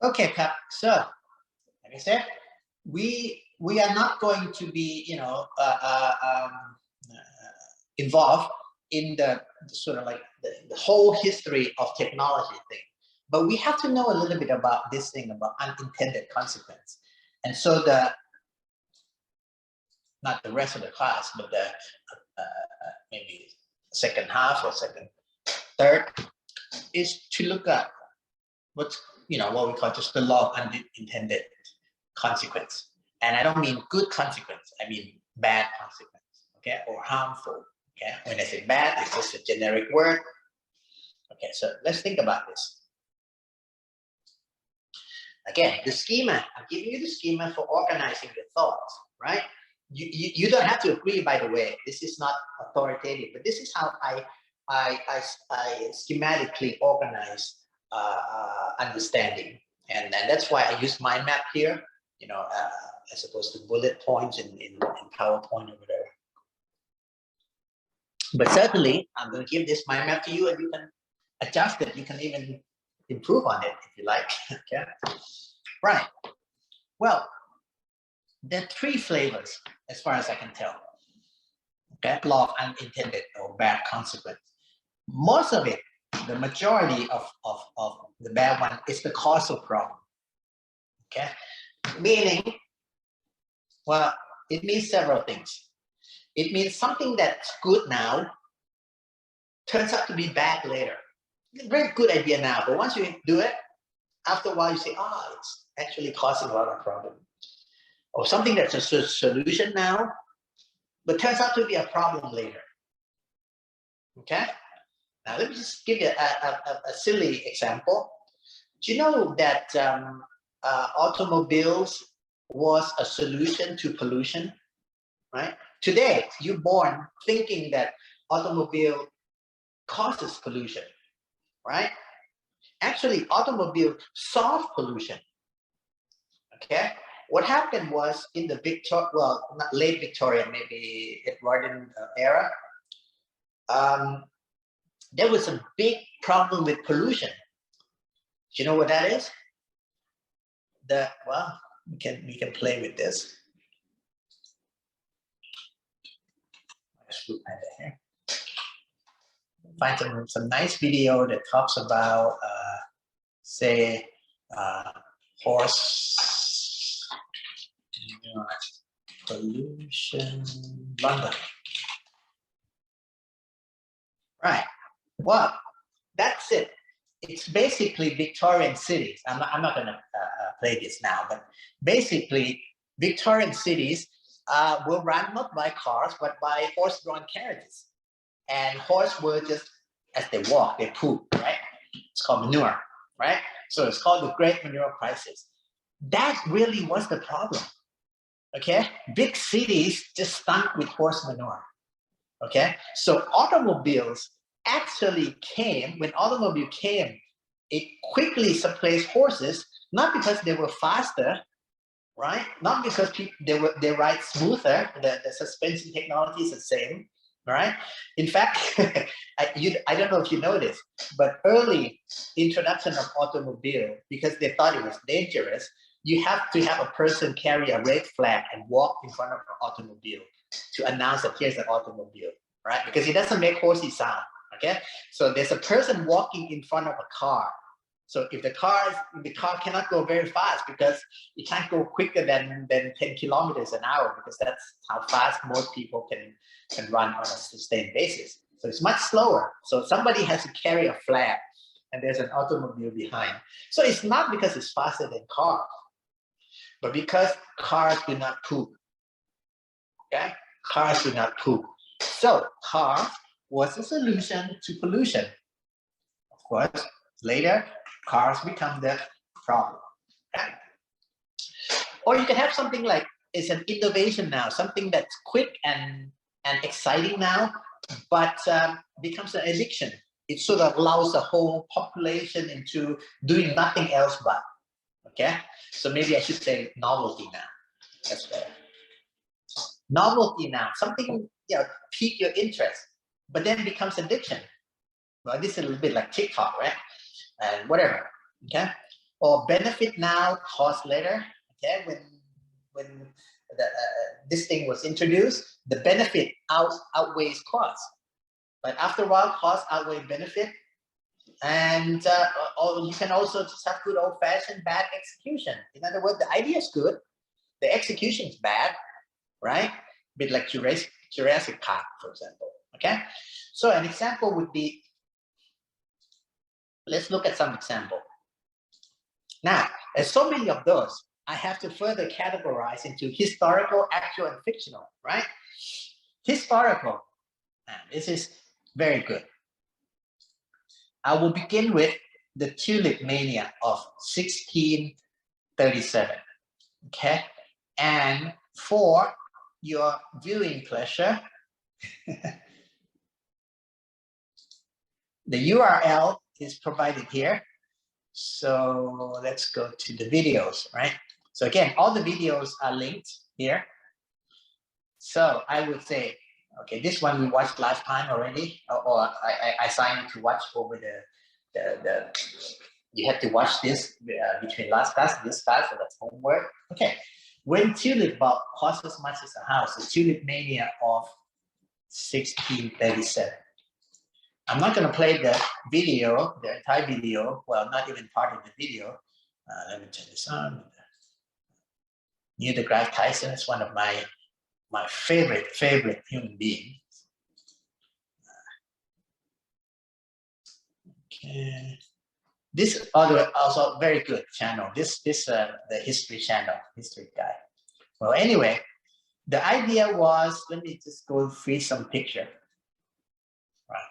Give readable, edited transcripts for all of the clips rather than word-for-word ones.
Okay, Pat. So, like I said, we are not going to be, involved in the sort of like the whole history of technology thing, but we have to know a little bit about this thing about unintended consequence. And so not the rest of the class, but the maybe second half or third is to look at what's what we call just the law of unintended consequence. And I don't mean good consequence, I mean bad consequence, okay, or harmful. Okay, when I say bad, it's just a generic word. Okay, so let's think about this. Again, the schema, I'm giving you the schema for organizing your thoughts, right? You don't have to agree, by the way. This is not authoritative, but this is how I schematically organize understanding, and that's why I use mind map here, as opposed to bullet points in PowerPoint or whatever. But certainly, I'm going to give this mind map to you, and you can adjust it. You can even improve on it if you like. Okay, right. Well, there are three flavors, as far as I can tell. Okay, law of unintended or bad consequence. Most of it, the majority of the bad one is the causal problem. Okay, meaning, well, it means several things. It means something that's good now turns out to be bad later. It's a very good idea now, but once you do it, after a while you say, it's actually causing a lot of problems. Or something that's a solution now, but turns out to be a problem later. Okay? Now let me just give you a silly example. Do you know that automobiles was a solution to pollution, right? Today, you're born thinking that automobile causes pollution, right? Actually, automobile solve pollution. Okay, what happened was in the not late Victorian, maybe Edwardian era, there was a big problem with pollution. Do you know what that is? We can play with this. Find some nice video that talks about, say, horse pollution, London. Right. Well, that's it. It's basically Victorian cities. I'm not going to play this now, but basically Victorian cities were run not by cars, but by horse-drawn carriages. And horse were just, as they walk, they poop, right? It's called manure, right? So it's called the Great Manure Crisis. That really was the problem, okay? Big cities just stunk with horse manure, okay? So automobiles actually came, when automobile came, it quickly replaced horses, not because they were faster, right? Not because they ride smoother, the suspension technology is the same, right? In fact, I don't know if you know this, but early introduction of automobile, because they thought it was dangerous, you have to have a person carry a red flag and walk in front of an automobile to announce that here's an automobile, right? Because it doesn't make horsey sound, okay? So there's a person walking in front of a car. So if the car cannot go very fast because it can't go quicker than 10 kilometers an hour, because that's how fast most people can run on a sustained basis. So it's much slower. So somebody has to carry a flag and there's an automobile behind. So it's not because it's faster than cars, but because cars do not poop. Okay? Cars do not poop. So cars was a solution to pollution. Of course, later, cars become the problem. Right? Or you can have something like, it's an innovation now, something that's quick and exciting now, but becomes an addiction. It sort of allows the whole population into doing nothing else but, okay? So maybe I should say novelty now. That's better. Novelty now, something pique your interest, but then becomes addiction. Well, this is a little bit like TikTok, right? And whatever, okay? or benefit now, cost later. Okay, when this thing was introduced, the benefit outweighs cost, but after a while, cost outweighs benefit. And or you can also just have good old-fashioned bad execution. In other words, the idea is good, the execution is bad, right? A bit like Jurassic Park, for example. Okay, so an example would be, let's look at some example. Now, there's so many of those, I have to further categorize into historical, actual, and fictional, right? Historical, this is very good. I will begin with the tulip mania of 1637, okay? And for your viewing pleasure, the URL is provided here. So let's go to the videos, right? So again, all the videos are linked here. So I would say, okay, this one we watched last time already, or I signed you to watch over the you had to watch this between last class and this class, so that's homework. Okay, when tulip bulb costs as much as a house, the tulip mania of 1637. I'm not going to play the video, the entire video. Well, not even part of the video. Let me turn this on. Neil deGrasse Tyson is one of my favorite human beings. Okay, this also very good channel. This the history channel, history guy. Well, anyway, the idea was, let me just go free some picture. Right,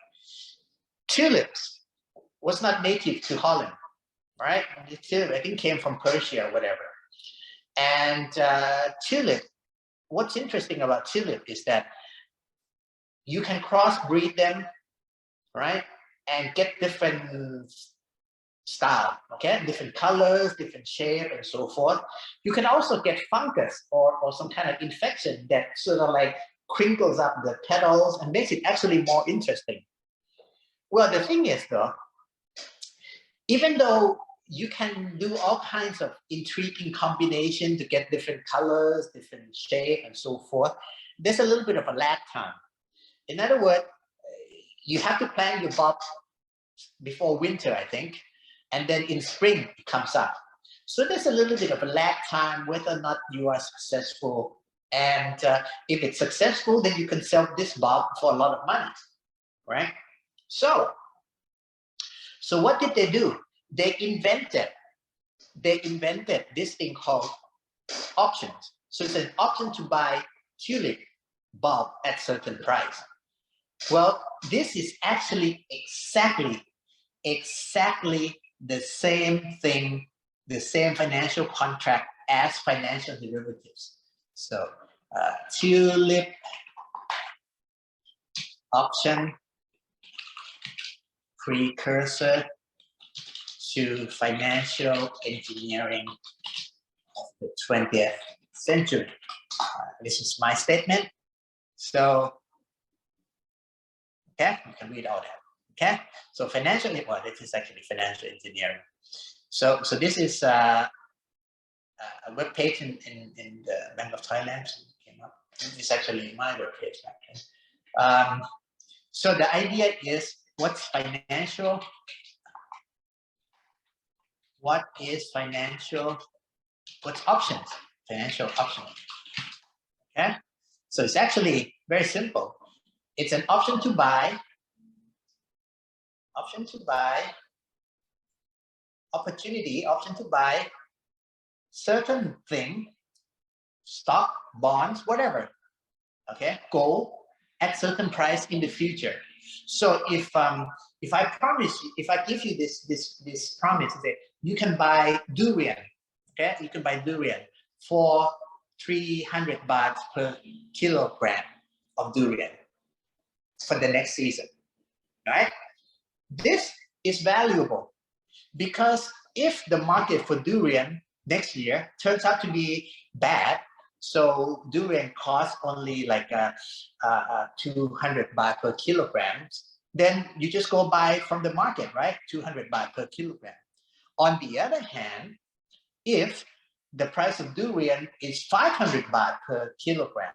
tulips was not native to Holland, right? The tulip, I think, came from Persia or whatever. And tulip, what's interesting about tulip is that you can crossbreed them, right? And get different style, okay? Different colors, different shape, and so forth. You can also get fungus or some kind of infection that sort of like crinkles up the petals and makes it actually more interesting. Well, the thing is though, even though you can do all kinds of intriguing combination to get different colors, different shape, and so forth, there's a little bit of a lag time. In other words, you have to plant your bulb before winter, I think, and then in spring it comes up. So there's a little bit of a lag time whether or not you are successful. And if it's successful, then you can sell this bulb for a lot of money, right? So what did they do? They invented this thing called options. So it's an option to buy tulip bulb at certain price. Well, this is actually exactly the same thing, the same financial contract as financial derivatives. So tulip option precursor to financial engineering of the 20th century. This is my statement. So, okay, you can read all that. Okay, so financial, well, this is actually financial engineering. So this is a web page in the Bank of Thailand came up. This is actually my web page back then. So the idea is, what's financial? What is financial? What's options? Financial options. Okay, so it's actually very simple. It's an option to buy. Option to buy. Opportunity. Option to buy certain thing, stock, bonds, whatever. Okay, gold at certain price in the future. So if I promise you, if I give you this promise that you can buy durian, okay, you can buy durian for 300 baht per kilogram of durian for the next season, right? This is valuable because if the market for durian next year turns out to be bad, so durian costs only like 200 baht per kilogram, then you just go buy from the market, right? 200 baht per kilogram. On the other hand, if the price of durian is 500 baht per kilogram,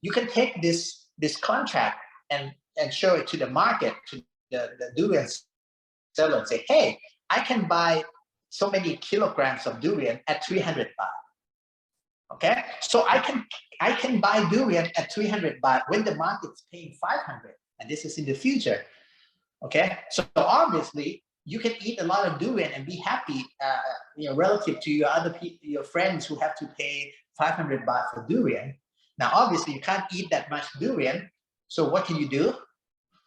you can take this contract and show it to the market, to the durian seller, and say, hey, I can buy so many kilograms of durian at 300 baht. Okay, so I can buy durian at 300 baht when the market's paying 500, and this is in the future. Okay, so obviously you can eat a lot of durian and be happy, relative to your other people, your friends who have to pay 500 baht for durian. Now, obviously, you can't eat that much durian. So what can you do?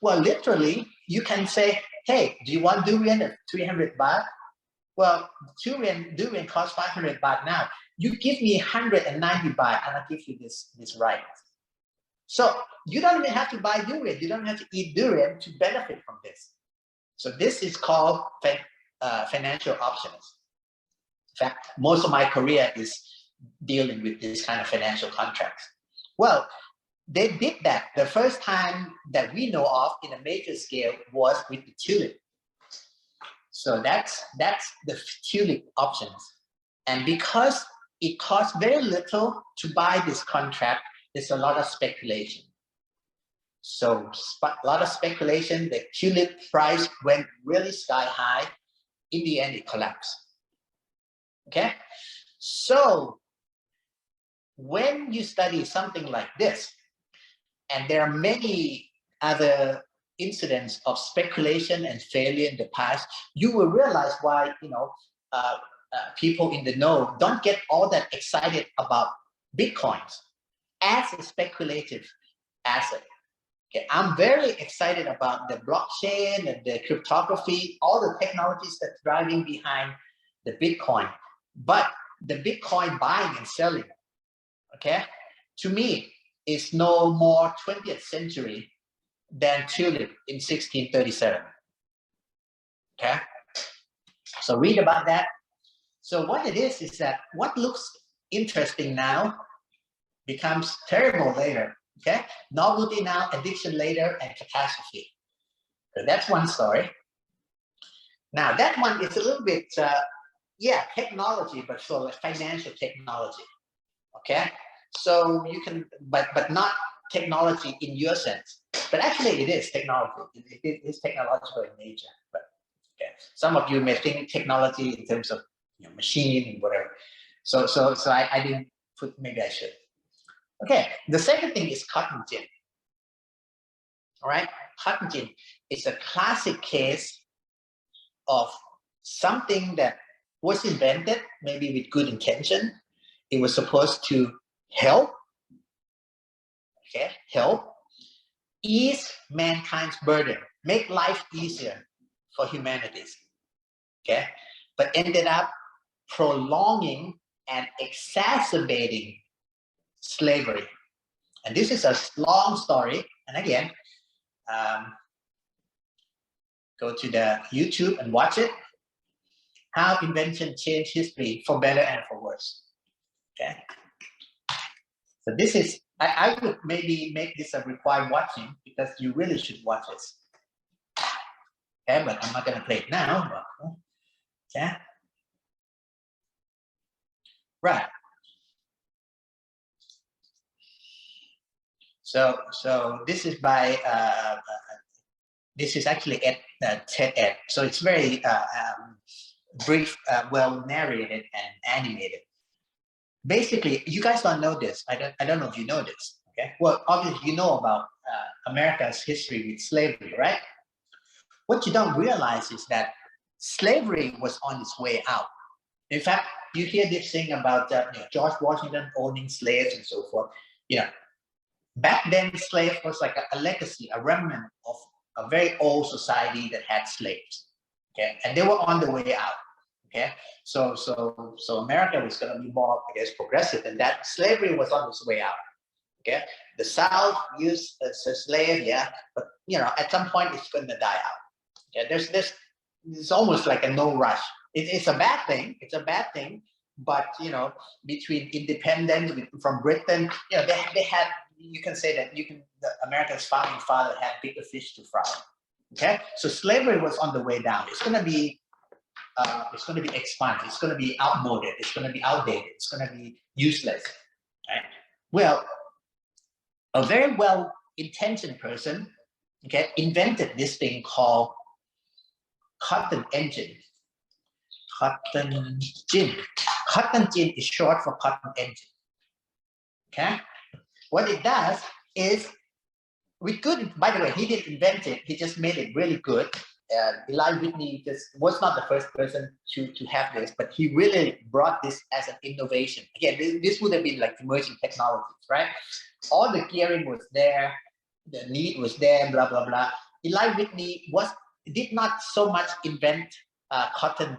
Well, literally, you can say, hey, do you want durian at 300 baht? Well, durian costs 500 baht now. You give me 190 baht and I'll give you this right. So you don't even have to buy durian. You don't have to eat durian to benefit from this. So this is called financial options. In fact, most of my career is dealing with this kind of financial contracts. Well, they did that. The first time that we know of in a major scale was with the tulip. So that's the tulip options. And because it costs very little to buy this contract, there's a lot of speculation. So a lot of speculation, the tulip price went really sky high. In the end, it collapsed. Okay? So when you study something like this, and there are many other incidents of speculation and failure in the past, you will realize why, people in the know don't get all that excited about Bitcoins as a speculative asset. Okay, I'm very excited about the blockchain and the cryptography, all the technologies that's driving behind the Bitcoin. But the Bitcoin buying and selling, okay, to me, is no more 20th century than tulip in 1637. Okay, so read about that. So what it is that what looks interesting now becomes terrible later. Okay, novelty now, addiction later, and catastrophe. So that's one story. Now that one is a little bit, technology, but for like financial technology. Okay, so you can, but not technology in your sense. But actually, it is technology. It is technological in nature. But okay, some of you may think technology in terms of machine and whatever. So I didn't put. Maybe I should. Okay, the second thing is cotton gin. All right, cotton gin is a classic case of something that was invented maybe with good intention. It was supposed to help ease mankind's burden, make life easier for humanities. Okay, but ended up prolonging and exacerbating slavery. And this is a long story. And again, go to the YouTube and watch it. How invention changed history for better and for worse. Okay. So this is, I would maybe make this a required watching because you really should watch this. Okay, but I'm not going to play it now. But, okay. Right. So this is by this is actually at TED Ed. So it's very brief, well narrated and animated. Basically, you guys don't know this. I don't know if you know this. Okay. Well, obviously you know about America's history with slavery, right? What you don't realize is that slavery was on its way out. In fact, you hear this thing about George Washington owning slaves and so forth. Back then, slave was like a legacy, a remnant of a very old society that had slaves. Okay, and they were on the way out. Okay, so America was going to be more, I guess, progressive, and that slavery was on its way out. Okay, the South used as a slave, yeah, but at some point it's going to die out. Okay, there's almost like a no rush. It's a bad thing. It's a bad thing, but between independence from Britain, they had. You can say that America's founding father had bigger fish to fry. Okay, so slavery was on the way down. It's going to be it's going to be expunged. It's going to be outmoded. It's going to be outdated. It's going to be useless. Right? Well, a very well-intentioned person, okay, invented this thing called cotton engine. Cotton gin. Cotton gin is short for cotton engine. Okay, what it does is, we could, by the way, he didn't invent it. He just made it really good. Eli Whitney just was not the first person to have this, but he really brought this as an innovation. Again, this would have been like emerging technologies, right? All the gearing was there, the need was there, blah, blah, blah. Eli Whitney did not so much invent cotton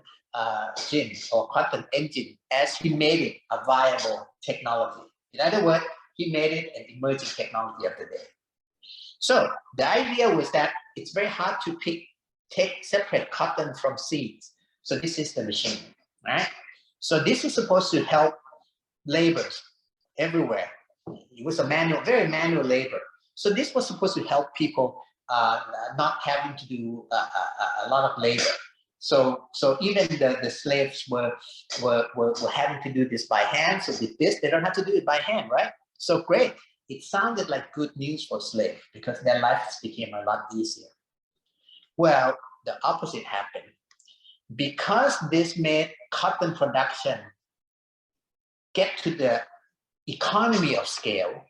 gin or cotton engine as he made it a viable technology. In other words, he made it an emerging technology of the day. So the idea was that it's very hard to take separate cotton from seeds. So this is the machine, right? So this is supposed to help laborers everywhere. It was a very manual labor. So this was supposed to help people not having to do a lot of labor. So even the slaves were having to do this by hand. So with this, they don't have to do it by hand, right? So great. It sounded like good news for slaves because their lives became a lot easier. Well, the opposite happened. Because this made cotton production get to the economy of scale,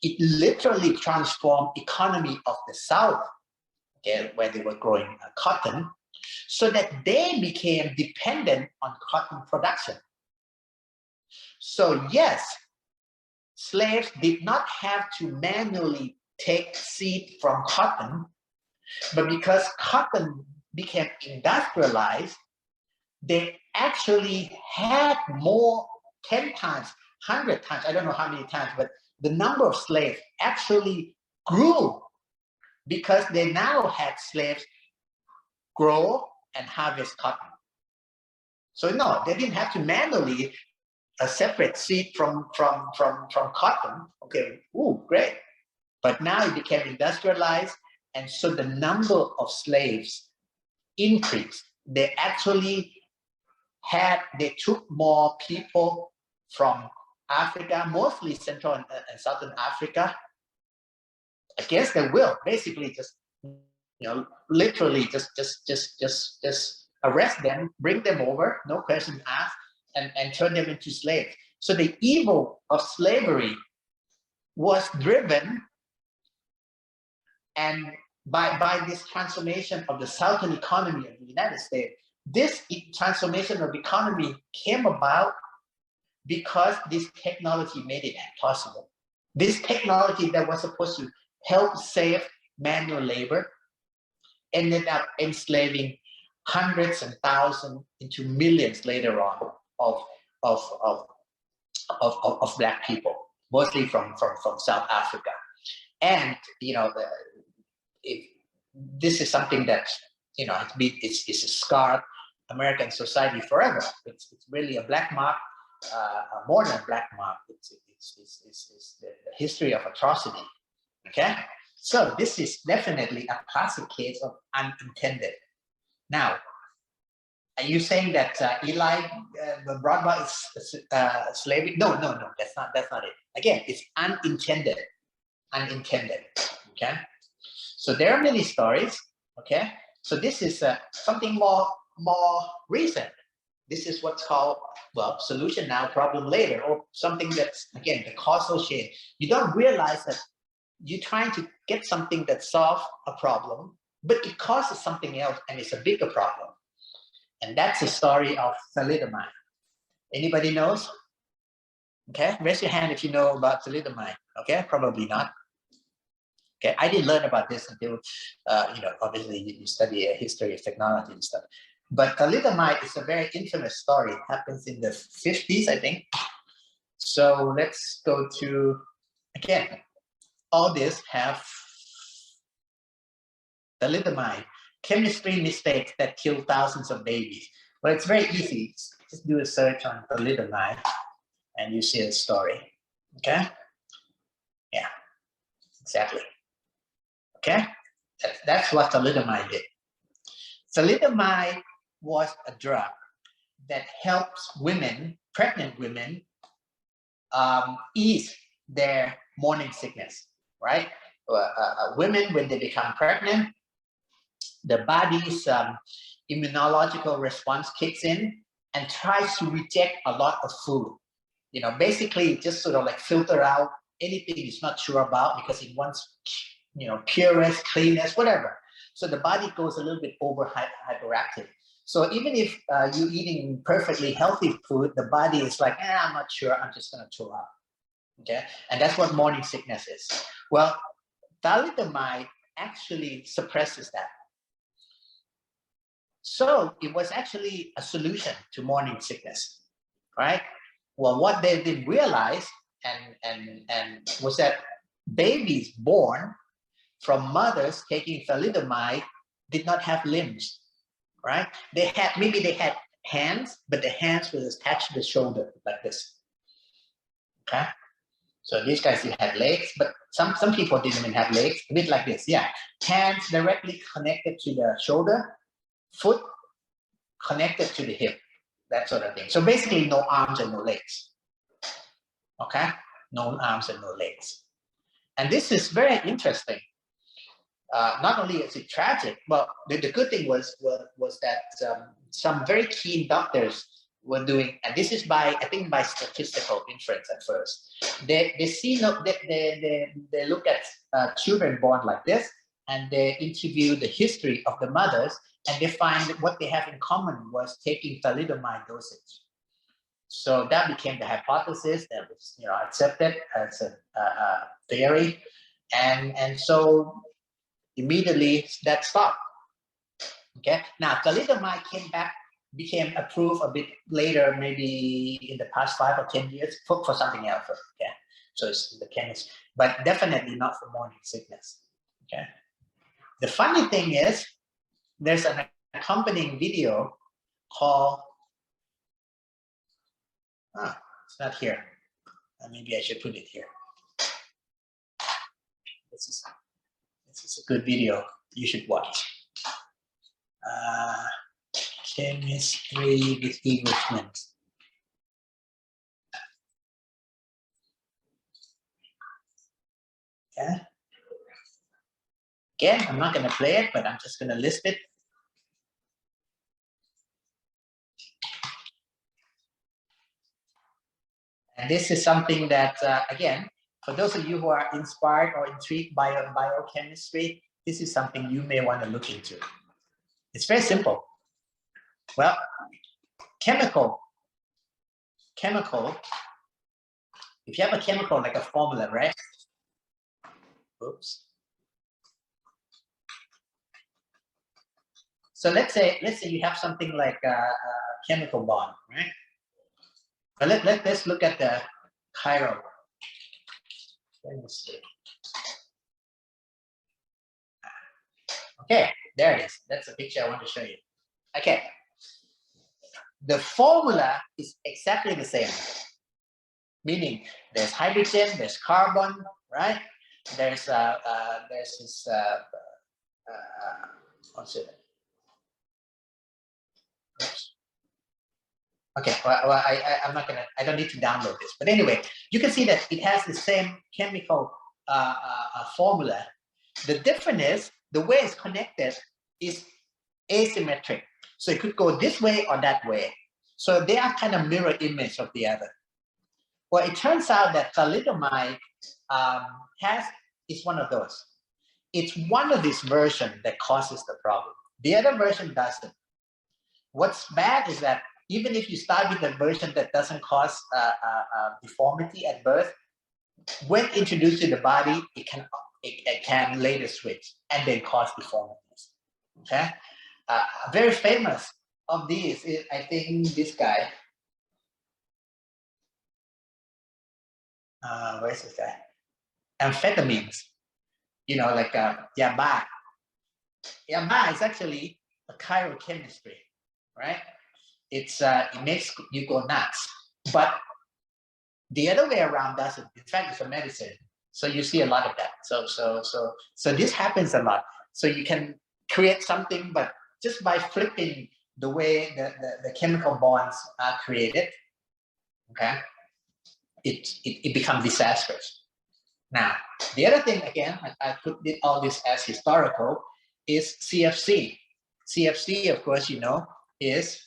it literally transformed economy of the South, okay, where they were growing cotton, so that they became dependent on cotton production. So yes, slaves did not have to manually take seed from cotton, but because cotton became industrialized, they actually had more, 10 times, 100 times, I don't know how many times, but the number of slaves actually grew because they now had slaves grow and harvest cotton. So no, they didn't have to manually separate seed from cotton. Okay, ooh, great. But now it became industrialized, and so the number of slaves increased. They actually they took more people from Africa, mostly Central and Southern Africa, against their will. Basically, just literally just arrest them, bring them over, no questions asked, and turn them into slaves. So the evil of slavery was driven and by this transformation of the Southern economy of the United States. This transformation of the economy came about because this technology made it possible. This technology that was supposed to help save manual labor ended up enslaving hundreds and thousands into millions later on of Black people, mostly from South Africa. And this is something that it's scarred American society forever. It's really a black mark, more than a black mark. It's the history of atrocity. Okay, so this is definitely a classic case of unintended. Now, are you saying that Eli brought about slavery? No, that's not it. Again, it's unintended. Okay, so there are many stories. Okay, so this is something more recent. This is what's called, well, solution now, problem later, or something that's, again, the causal chain. You don't realize that you're trying to get something that solves a problem, but it causes something else and it's a bigger problem. And that's the story of thalidomide. Anybody knows? Okay, raise your hand if you know about thalidomide. Okay, probably not. Okay, I didn't learn about this until, obviously you study a history of technology and stuff. But thalidomide is a very infamous story. It happens in the 50s, I think. So let's go to, again, all this have thalidomide, chemistry mistakes that kill thousands of babies. Well, it's very easy. Just do a search on thalidomide and you see the story. Okay? Yeah, exactly. Okay? That's what thalidomide did. Thalidomide was a drug that helps women, pregnant women, ease their morning sickness, right? Women, when they become pregnant, the body's immunological response kicks in and tries to reject a lot of food. Basically just sort of like filter out anything it's not sure about because it wants, pureness, cleanness, whatever. So the body goes a little bit hyperactive. So even if you're eating perfectly healthy food, the body is like, I'm not sure, I'm just going to throw up. Okay, and that's what morning sickness is. Well, thalidomide actually suppresses that. So it was actually a solution to morning sickness, right? Well, what they didn't realize and was that babies born from mothers taking thalidomide did not have limbs, right? They had hands, but the hands was attached to the shoulder like this. Okay, so these guys had legs, but some people didn't even have legs, a bit like this. Yeah, hands directly connected to the shoulder, foot connected to the hip, that sort of thing. So basically no arms and no legs. Okay, no arms and no legs. And this is very interesting. Not only is it tragic, but the good thing was that some very keen doctors were doing, and this is by statistical inference at first. They look at children born like this, and they interview the history of the mothers, and they find that what they have in common was taking thalidomide dosage. So that became the hypothesis that was accepted as a theory, and so immediately that stopped. Okay, now thalidomide became approved a bit later, maybe in the past 5 or 10 years for something else. Okay, so it's the chemist, but definitely not for morning sickness. Okay, the funny thing is there's an accompanying video called it's not here. Maybe I should put it here. This is a good video you should watch. Chemistry with Englishmen. Okay. Again, I'm not going to play it, but I'm just going to list it. And this is something that, again, for those of you who are inspired or intrigued by biochemistry, this is something you may want to look into. It's very simple. Well, chemical. If you have a chemical like a formula, right? Oops. So let's say you have something like a chemical bond, right? But let's look at the chiral. Okay, there it is. That's the picture I want to show you. Okay. The formula is exactly the same. Meaning there's hydrogen, there's carbon, right? There's this what's it? Oops. Okay, well I'm not gonna. I don't need to download this, but anyway, you can see that it has the same chemical formula. The difference is the way it's connected is asymmetric, so it could go this way or that way. So they are kind of mirror image of the other. Well, it turns out that thalidomide is one of those. It's one of these versions that causes the problem. The other version doesn't. What's bad is that even if you start with the version that doesn't cause deformity at birth, when introduced to the body, it can later switch and then cause deformities. Okay, very famous of these is, I think, this guy. Where's this guy? Amphetamines. Like yaba. Yaba is actually a chiral chemistry, right? It makes you go nuts, but the other way around doesn't. In fact, it's a medicine, so you see a lot of that. So this happens a lot. So you can create something, but just by flipping the way the chemical bonds are created, okay, it becomes disastrous. Now, the other thing, again, I put all this as historical, is CFC. CFC, of course, you know, is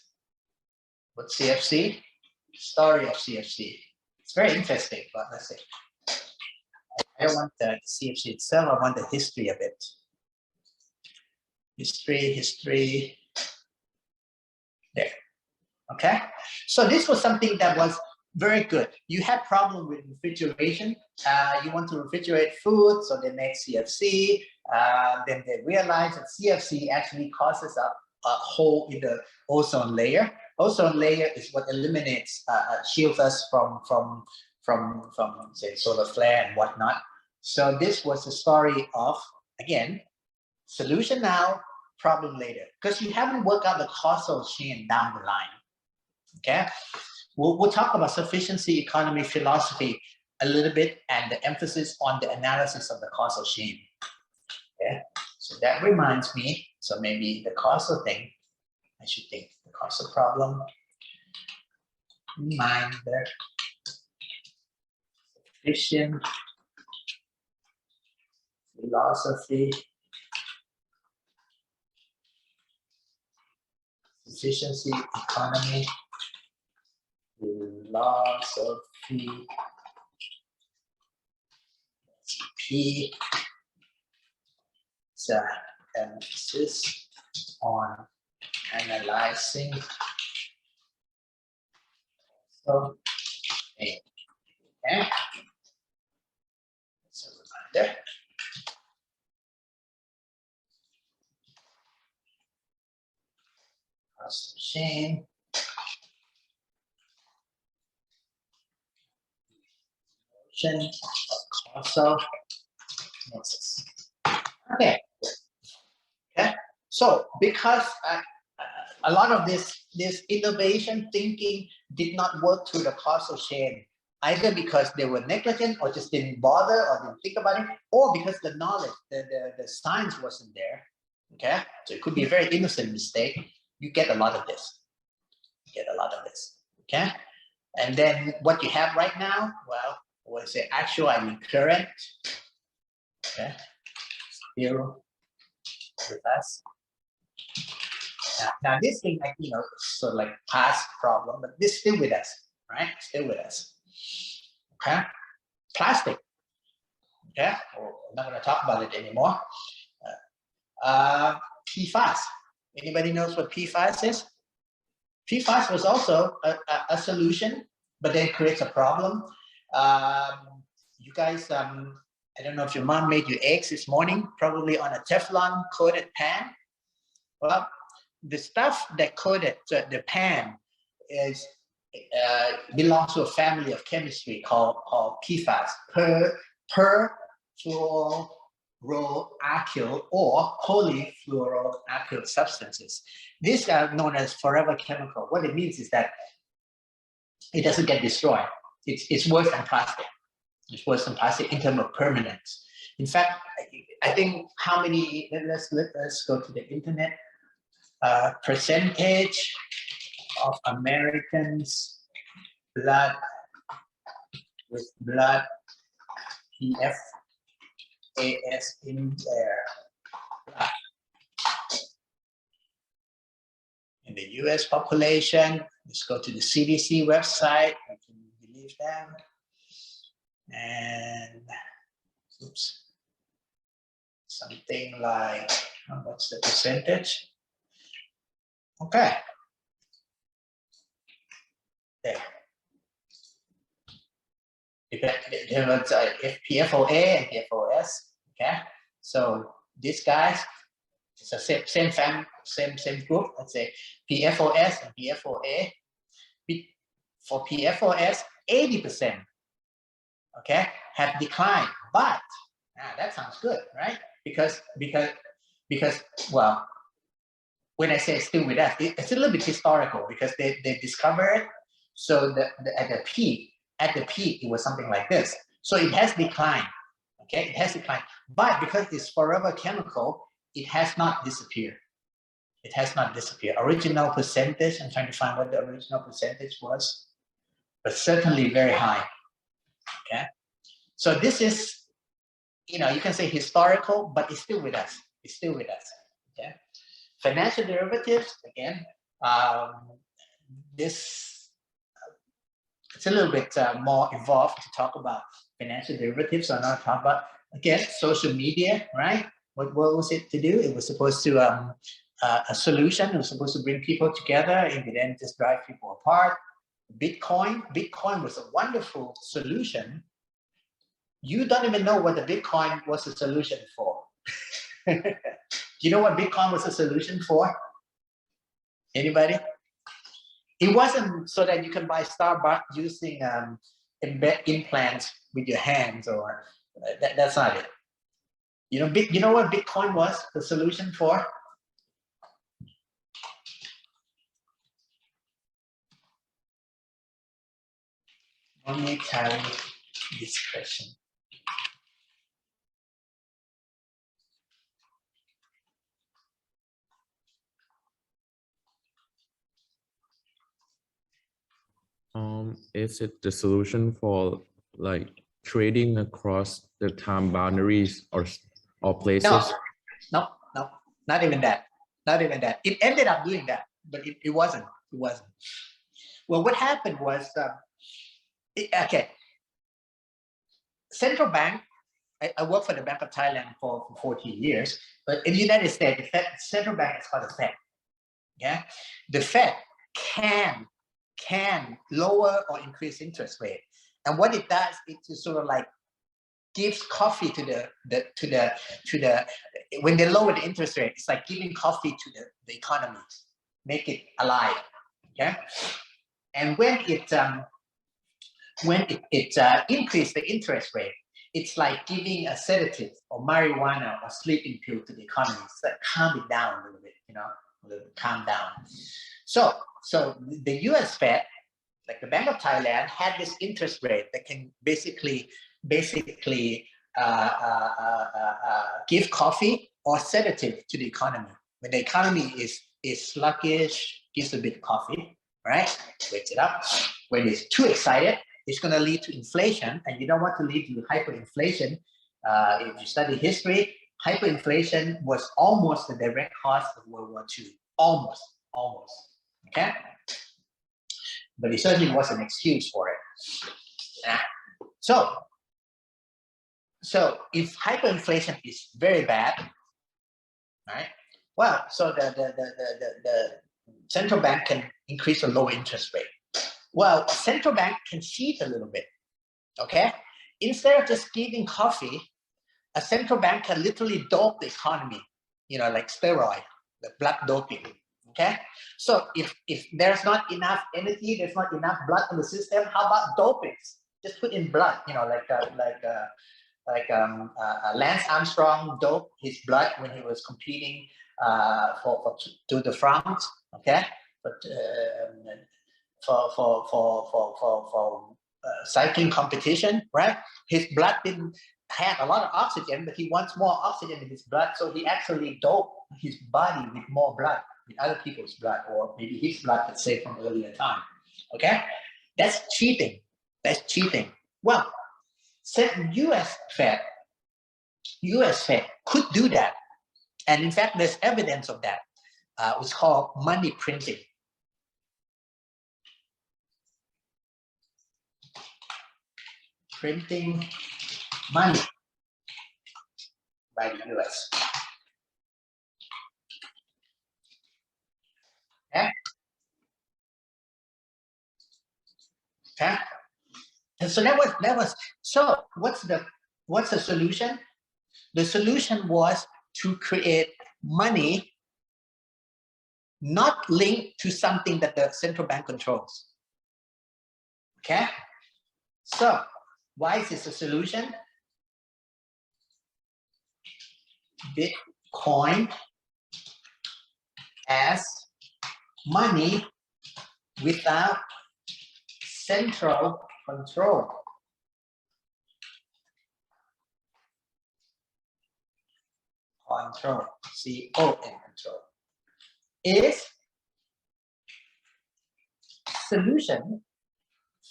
what CFC? Story of CFC. It's very interesting, but let's see. I don't want the CFC itself, I want the history of it. History. There. Okay. So this was something that was very good. You had problem with refrigeration. You want to refrigerate food, so they make CFC. Then they realize that CFC actually causes a hole in the ozone layer. Ozone layer is what eliminates, shields us from say solar flare and whatnot. So this was the story of, again, solution now, problem later, because you haven't worked out the causal chain down the line. Okay, we'll talk about sufficiency economy philosophy a little bit, and the emphasis on the analysis of the causal chain. Okay, so that reminds me, so maybe the causal thing, I should think the causal problem. Reminder, sufficient philosophy, sufficiency economy, philosophy, P, the emphasis on analyzing. So, okay, so reminder. Causal chain. Of causal nexus. Okay. Okay. So because a lot of this innovation thinking did not work through the causal chain, either because they were negligent or just didn't bother or didn't think about it, or because the knowledge, the science wasn't there. Okay. So it could be a very innocent mistake. You get a lot of this. Okay. And then what you have right now, well, what is it? Actual, I mean current. Okay. Still with us. Now this thing, like, you know, sort of like past problem, but this still with us, right? Still with us. Okay. Plastic. Okay. I'm not going to talk about it anymore. PFAS. Anybody knows what PFAS is? PFAS was also a solution, but then creates a problem. You guys, I don't know if your mom made you eggs this morning, probably on a Teflon coated pan. Well, the stuff that coated the pan is belongs to a family of chemistry called PFAS, perfluoroalkyl or polyfluoroalkyl substances. These are known as forever chemical. What it means is that it doesn't get destroyed. It's worse than plastic. It's worse than plastic in terms of permanence. In fact, I think how many, let's go to the internet, percentage of Americans blood with blood PFAS in their blood. In the US population, let's go to the CDC website, I can believe them. And oops, something like, what's the percentage? Okay. There. Different PFOA and PFOS. Okay. So these guys, it's the same group. Let's say PFOS and PFOA. For PFOS, 80%. Okay, have declined, but that sounds good, right? Because well, when I say still with us, it's a little bit historical because they discovered it. So at the peak, it was something like this. So it has declined. Okay, it has declined, but because it's forever chemical, it has not disappeared. It has not disappeared. Original percentage, I'm trying to find what the original percentage was, but certainly very high. Okay. So this is, you know, you can say historical, but it's still with us. It's still with us. Okay. Financial derivatives, again, this it's a little bit more involved to talk about financial derivatives. So I'm not talking about, again, social media, right? What was it to do? It was supposed to a solution. It was supposed to bring people together, and then just drive people apart. Bitcoin was a wonderful solution. You don't even know what the Bitcoin was a solution for. Do you know what Bitcoin was a solution for? Anybody? It wasn't so that you can buy Starbucks using embed implants with your hands, or that's not it. You know what Bitcoin was the solution for? Monetary discretion. Is it the solution for like trading across the time boundaries or places? No, not even that. Not even that. It ended up doing that, but it wasn't. It wasn't. Well, what happened was, okay, central bank. I worked for the Bank of Thailand for 14 years, but in the United States, the central bank is called the Fed. Yeah, the Fed can lower or increase interest rate, and what it does, it just sort of like gives coffee to the when they lower the interest rate, it's like giving coffee to the economy, make it alive. Okay, and when it increase the interest rate, it's like giving a sedative or marijuana or sleeping pill to the economy. It's like calm it down a little bit, you know, a little bit calm down. So the US Fed, like the Bank of Thailand, had this interest rate that can basically give coffee or sedative to the economy. When the economy is sluggish, gives a bit of coffee, right? Wakes it up. When it's too excited, it's going to lead to inflation, and you don't want to lead to hyperinflation. If you study history, hyperinflation was almost the direct cause of World War II. Almost. Okay? But it certainly was an excuse for it. Yeah. So if hyperinflation is very bad, right? Well, so the central bank can increase or lower interest rate. Well, central bank can cheat a little bit, okay? Instead of just giving coffee, a central bank can literally dope the economy, you know, like steroid, like blood doping, okay? So if there's not enough energy, there's not enough blood in the system, how about doping? Just put in blood, you know, like Lance Armstrong doped his blood when he was competing for Tour de France, okay? But for cycling competition, right? His blood didn't have a lot of oxygen, but he wants more oxygen in his blood, so he actually doped his body with more blood, with other people's blood, or maybe his blood, let's say, from earlier time. Okay, that's cheating. That's cheating. Well, U.S. Fed could do that, and in fact, there's evidence of that. It's called money printing. Printing money by the US. Okay. Okay. And so that was so what's the solution? The solution was to create money not linked to something that the central bank controls. Okay. So why is this a solution? Bitcoin as money without central control. Control, C-O-N, control. is solution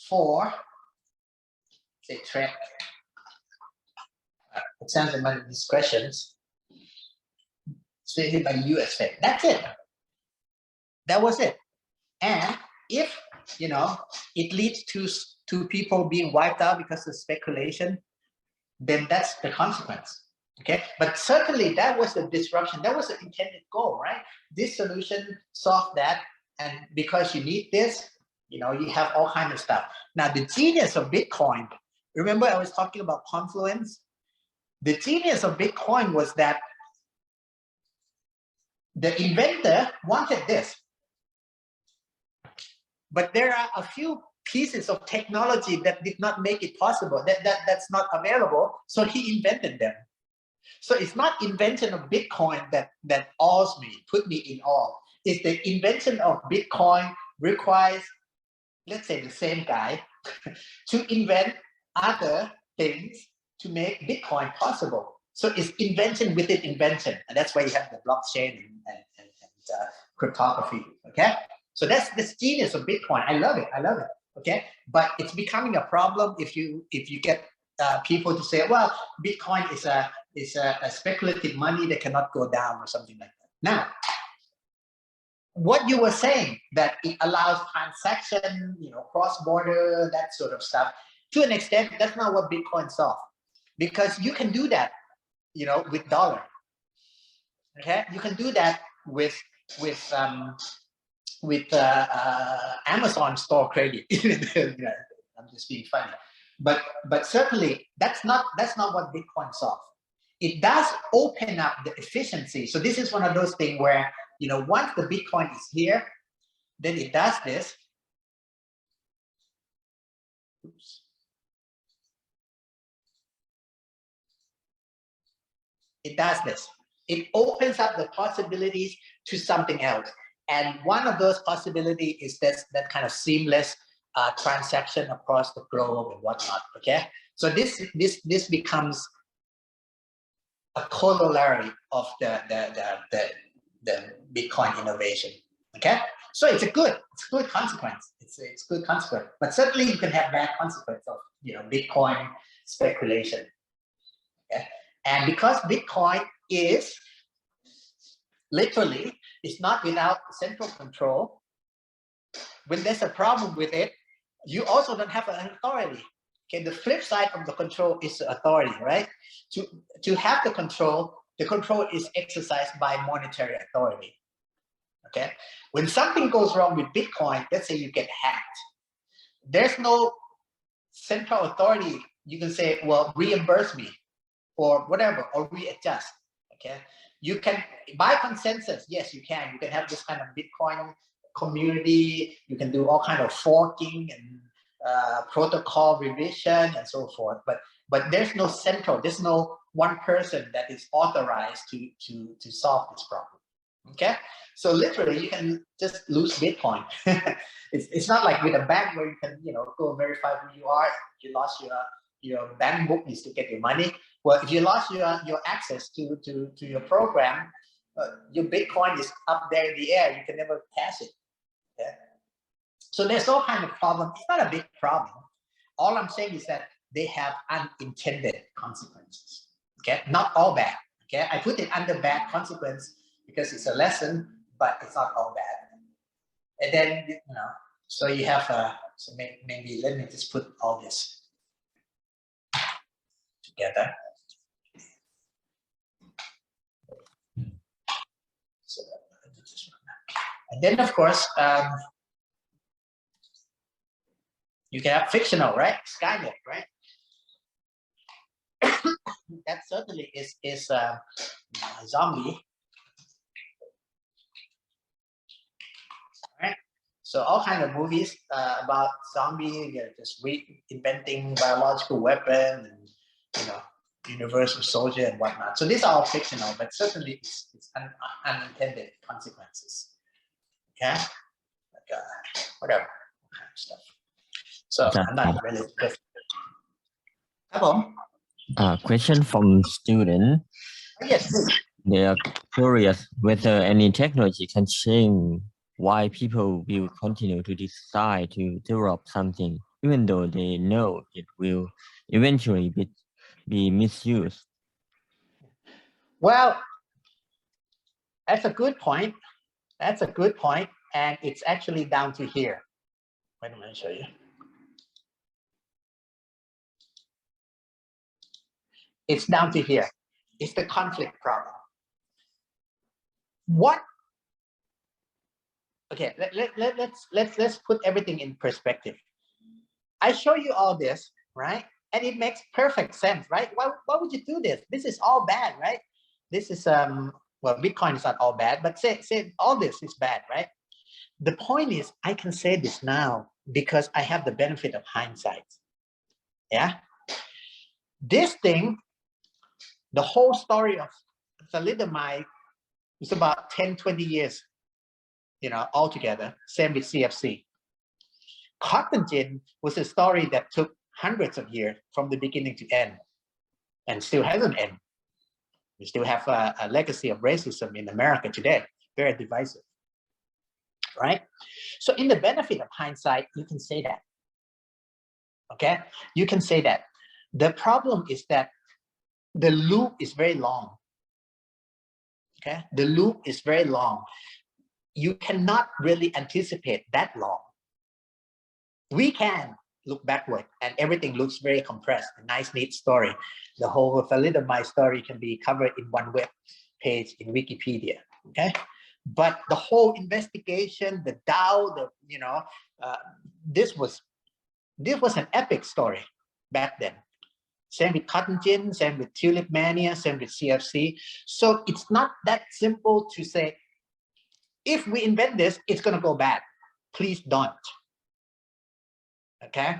for, say, trend. Examine my these questions. Stated by US Fed. That's it. That was it. And if it leads to people being wiped out because of speculation, then that's the consequence. Okay, but certainly that was the disruption. That was the intended goal, right? This solution solved that, and because you need this, you have all kinds of stuff. Now, the genius of Bitcoin. Remember, I was talking about confluence. The genius of Bitcoin was that the inventor wanted this, but there are a few pieces of technology that did not make it possible. That's not available, so he invented them. So it's not invention of Bitcoin that awes me, put me in awe. It's the invention of Bitcoin requires, let's say, the same guy to invent other things to make Bitcoin possible. So it's invention within invention, and that's why you have the blockchain and cryptography. Okay, so that's the genius of Bitcoin. I love it. Okay, but it's becoming a problem if you get people to say, well, Bitcoin is a speculative money that cannot go down or something like that. Now, what you were saying, that it allows transaction, cross-border, that sort of stuff, to an extent, that's not what Bitcoin solved, because you can do that, with dollar. Okay, you can do that with Amazon store credit. I'm just being funny, but certainly that's not what Bitcoin solves. It does open up the efficiency. So this is one of those things where once the Bitcoin is here, then it does this. Oops. It does this. It opens up the possibilities to something else. And one of those possibilities is that kind of seamless transaction across the globe and whatnot. Okay, so this becomes a corollary of the Bitcoin innovation. Okay, so it's a good consequence. It's good consequence, but certainly you can have bad consequence of Bitcoin speculation. Okay, and because Bitcoin is literally, it's not without central control. When there's a problem with it, you also don't have an authority. Okay, the flip side of the control is the authority, right? To have the control is exercised by monetary authority. Okay, when something goes wrong with Bitcoin, let's say you get hacked, there's no central authority. You can say, well, reimburse me or whatever, or readjust. Okay, you can, by consensus, yes, you can have this kind of Bitcoin community. You can do all kind of forking and protocol revision and so forth, but there's no central, there's no one person that is authorized to solve this problem. Okay, so literally you can just lose Bitcoin. It's not like with a bank where you can go verify who you are. If you lost your bank book, you still get your money. Well, if you lost your access to your program, your Bitcoin is up there in the air. You can never pass it. Okay? So there's all kind of problem. It's not a big problem. All I'm saying is that they have unintended consequences. Okay, not all bad. Okay, I put it under bad consequence because it's a lesson, but it's not all bad. And then so you have so maybe let me just put all this together. So and then of course you can have fictional, right? Skynet, right? That certainly is a zombie. Right? So all kind of movies about zombie, just reinventing biological weapon and universal soldier and whatnot. So these are all fictional, but certainly it's unintended consequences. Okay, like whatever kind of stuff. So I'm not really. Question from student. Yes, please. They are curious whether any technology can change why people will continue to decide to develop something, even though they know it will eventually be misused. Well, that's a good point. That's a good point, and it's actually down to here. Wait a minute, I'll show you. It's down to here. It's the conflict problem. What? Okay, let's put everything in perspective. I show you all this, right? And it makes perfect sense, right? Why would you do this? This is all bad, right? This is well, Bitcoin is not all bad, but say all this is bad, right? The point is, I can say this now because I have the benefit of hindsight. Yeah. This thing, the whole story of thalidomide is about 10, 20 years, you know, altogether. Same with CFC. Cotton gin was a story that took hundreds of years from the beginning to end, and still hasn't ended. We still have a legacy of racism in America today, very divisive, right? So in the benefit of hindsight, you can say that, okay? You can say that. The problem is that the loop is very long, okay? The loop is very long. You cannot really anticipate that long. We can look backward and everything looks very compressed, a nice, neat story. The whole thalidomide story can be covered in one web page in Wikipedia, okay? But the whole investigation, the Dow, the, you know, this was an epic story back then. Same with cotton gin, same with tulip mania, same with CFC. So it's not that simple to say, if we invent this, it's gonna go bad. Please don't. Okay,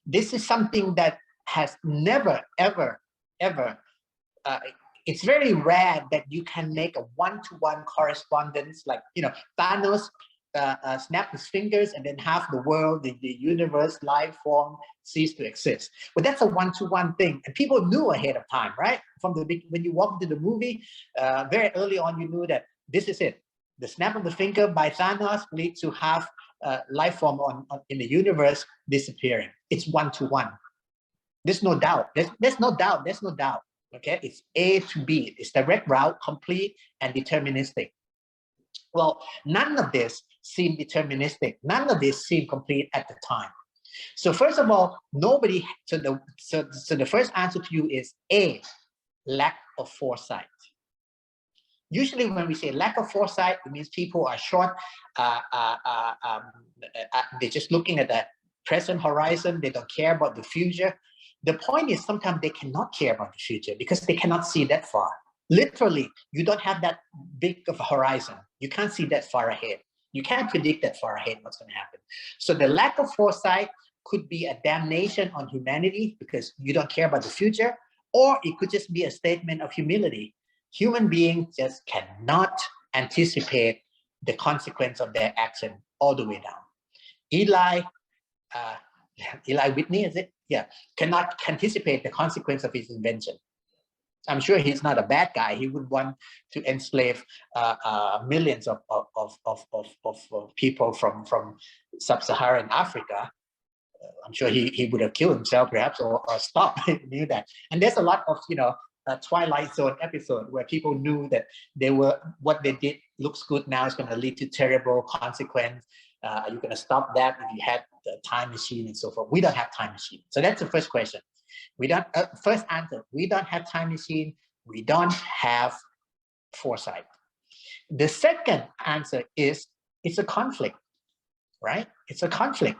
this is something that has never, ever, ever, it's very rare that you can make a one-to-one correspondence, like, you know, Thanos snapped his fingers and then half the world, the universe, life form ceased to exist. But that's a one-to-one thing, and people knew ahead of time, right? From the big, when you walk into the movie, very early on, you knew that this is it. The snap of the finger by Thanos leads to half life form in the universe disappearing. It's one-to-one. There's no doubt. There's no doubt. There's no doubt. Okay, it's A to B. It's direct route, complete and deterministic. Well, none of this seemed deterministic. None of this seemed complete at the time. So first of all, nobody. So the first answer to you is A, lack of foresight. Usually when we say lack of foresight, it means people are short. They're just looking at the present horizon. They don't care about the future. The point is sometimes they cannot care about the future because they cannot see that far. Literally, you don't have that big of a horizon. You can't see that far ahead. You can't predict that far ahead what's going to happen. So the lack of foresight could be a damnation on humanity because you don't care about the future, or it could just be a statement of humility. Human beings just cannot anticipate the consequence of their action all the way down. Eli Whitney, is it? Yeah, cannot anticipate the consequence of his invention. I'm sure he's not a bad guy. He would want to enslave millions of people from sub-Saharan Africa. I'm sure he would have killed himself perhaps or stopped. Knew that. And there's a lot of, you know, a Twilight Zone episode where people knew that they were, what they did looks good now is going to lead to terrible consequence. You're going to stop that if you had the time machine and so forth. We don't have time machine. So that's the first question. We don't, first answer, we don't have time machine. We don't have foresight. The second answer is it's a conflict, right? It's a conflict.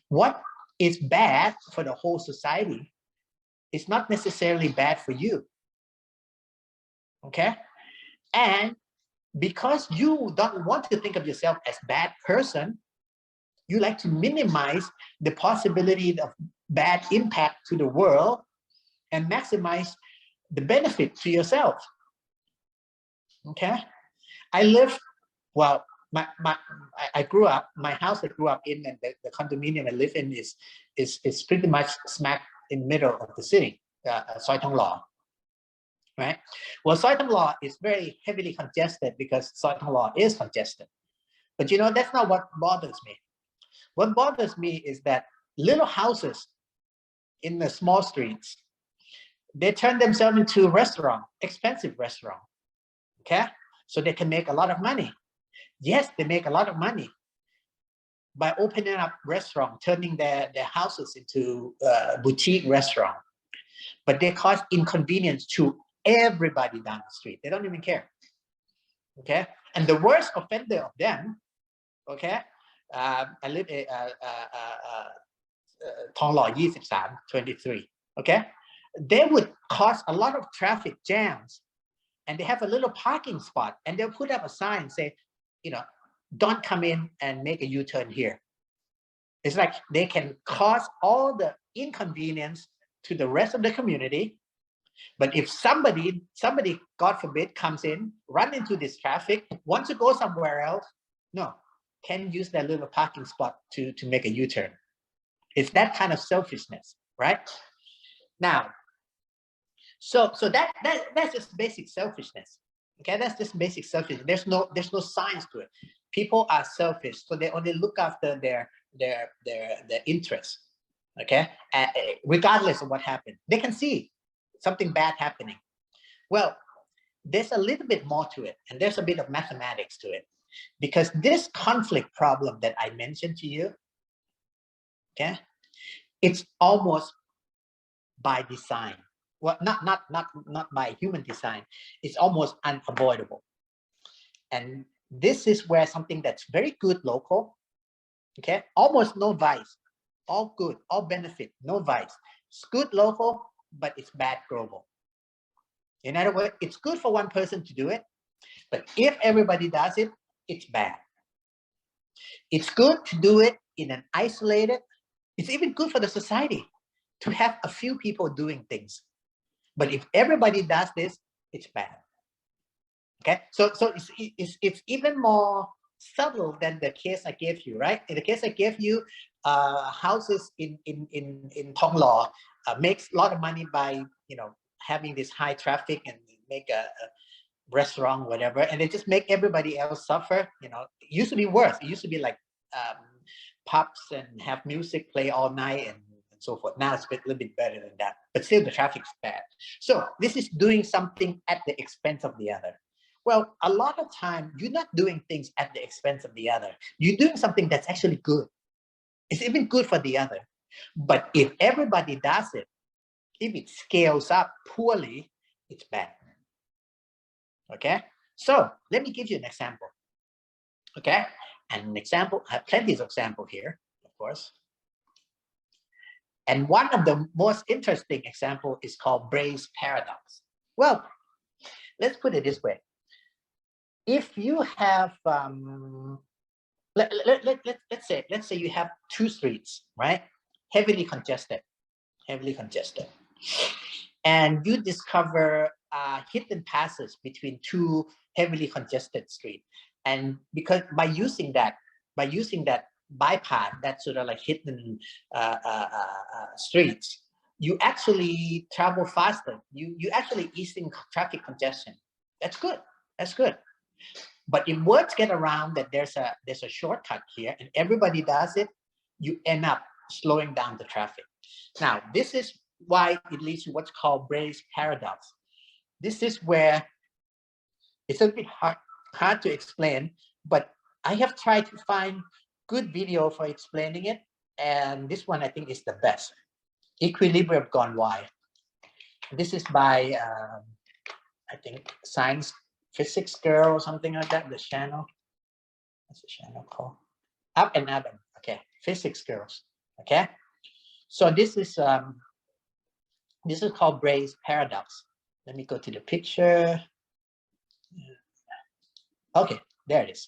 What is bad for the whole society is not necessarily bad for you. Okay? And because you don't want to think of yourself as a bad person, you like to minimize the possibility of bad impact to the world and maximize the benefit to yourself. Okay? I live, well, I grew up, my house I grew up in and the condominium I live in is pretty much smack in the middle of the city, Soi Thong Law. right? Well, Soi Thong Law is very heavily congested because Soi Thong Law is congested. But you know, that's not what bothers me. What bothers me is that little houses in the small streets, they turn themselves into restaurant, expensive restaurant, okay? So they can make a lot of money. Yes, they make a lot of money by opening up restaurant, turning their houses into boutique restaurant. But they cause inconvenience to everybody down the street. They don't even care, okay? And the worst offender of them, okay, I live in Thong Law 23, okay? They would cause a lot of traffic jams, and they have a little parking spot, and they'll put up a sign say, you know, don't come in and make a U-turn here. It's like they can cause all the inconvenience to the rest of the community. But if somebody, God forbid, comes in, run into this traffic, wants to go somewhere else, no, can use that little parking spot to make a U-turn. It's that kind of selfishness, right? Now, so that's just basic selfishness. Okay, that's just basic selfishness. There's no science to it. People are selfish, so they only look after their interests. Okay, regardless of what happened, they can see something bad happening. Well, there's a little bit more to it, and there's a bit of mathematics to it, because this conflict problem that I mentioned to you, okay, it's almost by design. Well, not by human design. It's almost unavoidable. And this is where something that's very good local, okay, almost no vice, all good, all benefit, no vice. It's good local, but it's bad global. In other words, it's good for one person to do it, but if everybody does it, it's bad. It's good to do it in an isolated, it's even good for the society to have a few people doing things. But if everybody does this, it's bad. Okay, so it's even more subtle than the case I gave you, right? In the case I gave you, houses in Thong Law makes a lot of money by, you know, having this high traffic and make a restaurant, whatever, and they just make everybody else suffer. You know, it used to be worse. It used to be like pubs and have music play all night and so forth. Now it's a little bit better than that, but still the traffic's bad. So this is doing something at the expense of the other. Well, a lot of time you're not doing things at the expense of the other. You're doing something that's actually good. It's even good for the other. But if everybody does it, if it scales up poorly, it's bad. Okay, so let me give you an example. Okay, and an example, I have plenty of examples here, of course. And one of the most interesting example is called Bayes paradox. Well, let's put it this way. If you have, let's say you have two streets, right? Heavily congested, and you discover hidden passes between two heavily congested streets. And because by using that bypass, that sort of like hidden streets, you actually travel faster. You actually easing traffic congestion. That's good. That's good. But if words get around that there's a shortcut here and everybody does it, you end up slowing down the traffic. Now, this is why it leads to what's called Bayes paradox. This is where it's a bit hard to explain, but I have tried to find good video for explaining it, and this one I think is the best. Equilibrium Gone Wild. This is by I think Science Physics Girl or something like that. The channel. What's the channel called? Up and Adam. Okay, Physics Girls. Okay, so this is called Bayes paradox. Let me go to the picture. Okay, there it is.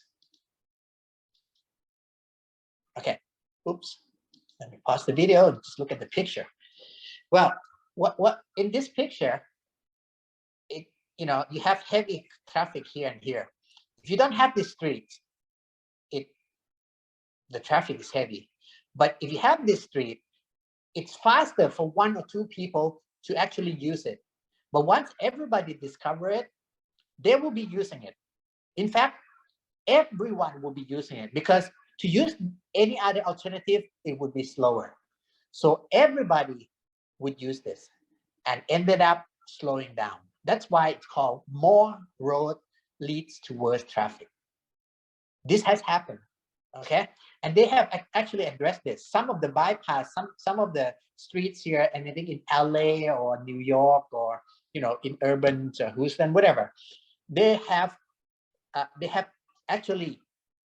Okay, oops. Let me pause the video and just look at the picture. Well, what in this picture, it, you know, you have heavy traffic here and here. If you don't have this street, the traffic is heavy. But if you have this street, it's faster for one or two people to actually use it. But once everybody discover it, they will be using it. In fact, everyone will be using it, because to use any other alternative, it would be slower. So everybody would use this and ended up slowing down. That's why it's called more road leads towards traffic. This has happened, okay? And they have actually addressed this. Some of the bypass, some of the streets here, and I think in LA or New York, or in urban Houston, whatever, they have actually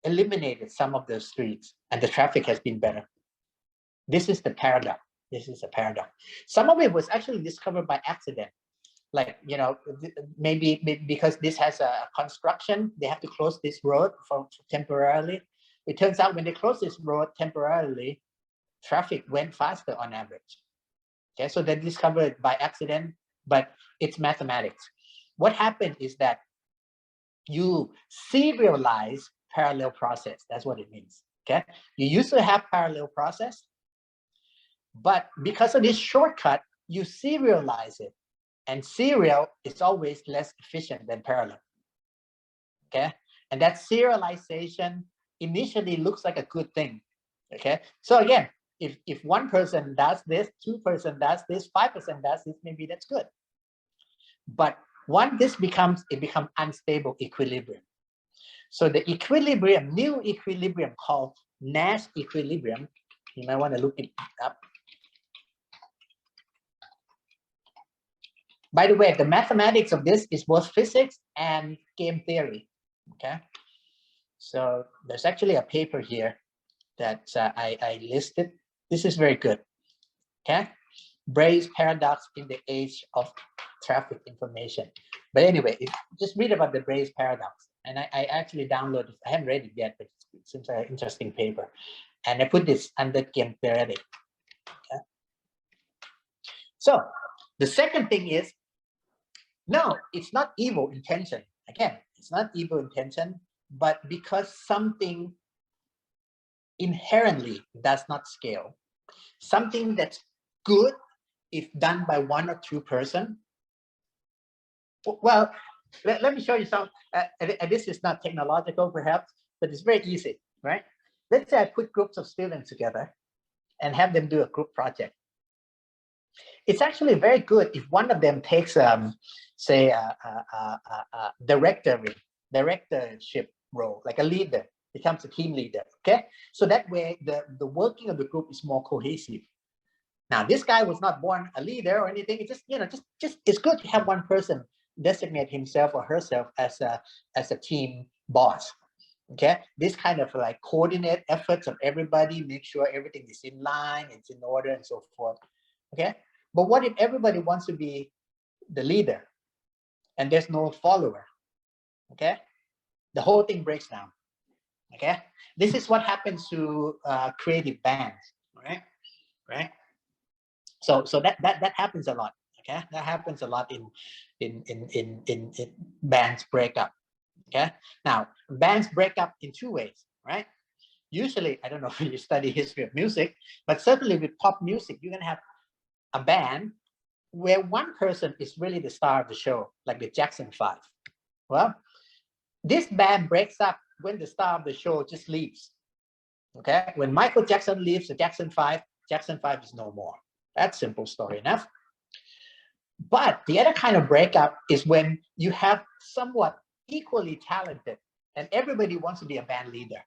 eliminated some of the streets, and the traffic has been better. This is the paradox. This is a paradox. Some of it was actually discovered by accident. Like, maybe because this has a construction, they have to close this road for temporarily. It turns out when they close this road temporarily, traffic went faster on average. Okay, so they discovered it by accident, but it's mathematics. What happened is that you serialize parallel process. That's what it means. Okay, you used to have parallel process, but because of this shortcut, you serialize it, and serial is always less efficient than parallel. Okay, and that serialization initially looks like a good thing. Okay, so again, if one person does this, 2% does this, 5% does this, maybe that's good. But once this becomes unstable equilibrium. So the equilibrium, new equilibrium called Nash equilibrium, you might want to look it up. By the way, the mathematics of this is both physics and game theory. Okay, so there's actually a paper here that I listed. This is very good. Okay, Bayes paradox in the age of traffic information. But anyway, just read about the Bayes paradox. And I actually downloaded it. I haven't read it yet, but it seems like an interesting paper. And I put this under game theoretic. Okay? So the second thing is, no, it's not evil intention. Again, it's not evil intention, but because something inherently does not scale, something that's good if done by one or two person. Well, let me show you some, and this is not technological perhaps, but it's very easy, right? Let's say I put groups of students together and have them do a group project. It's actually very good if one of them takes, say, a directorship role, like a leader, becomes a team leader, okay? So that way, the working of the group is more cohesive. Now, this guy was not born a leader or anything. It's just it's good to have one person designate himself or herself as a team boss. Okay, this kind of like coordinate efforts of everybody, make sure everything is in line, it's in order, and so forth. Okay, but what if everybody wants to be the leader and there's no follower? Okay, the whole thing breaks down. Okay, this is what happens to creative bands, right? So that happens a lot. Okay, that happens a lot in bands breakup. Okay, now bands break up in two ways, right? Usually, I don't know if you study history of music, but certainly with pop music, you're gonna have a band where one person is really the star of the show, like the Jackson 5. Well, this band breaks up when the star of the show just leaves. Okay, when Michael Jackson leaves the Jackson 5 is no more. That's simple story enough. But the other kind of breakup is when you have somewhat equally talented and everybody wants to be a band leader.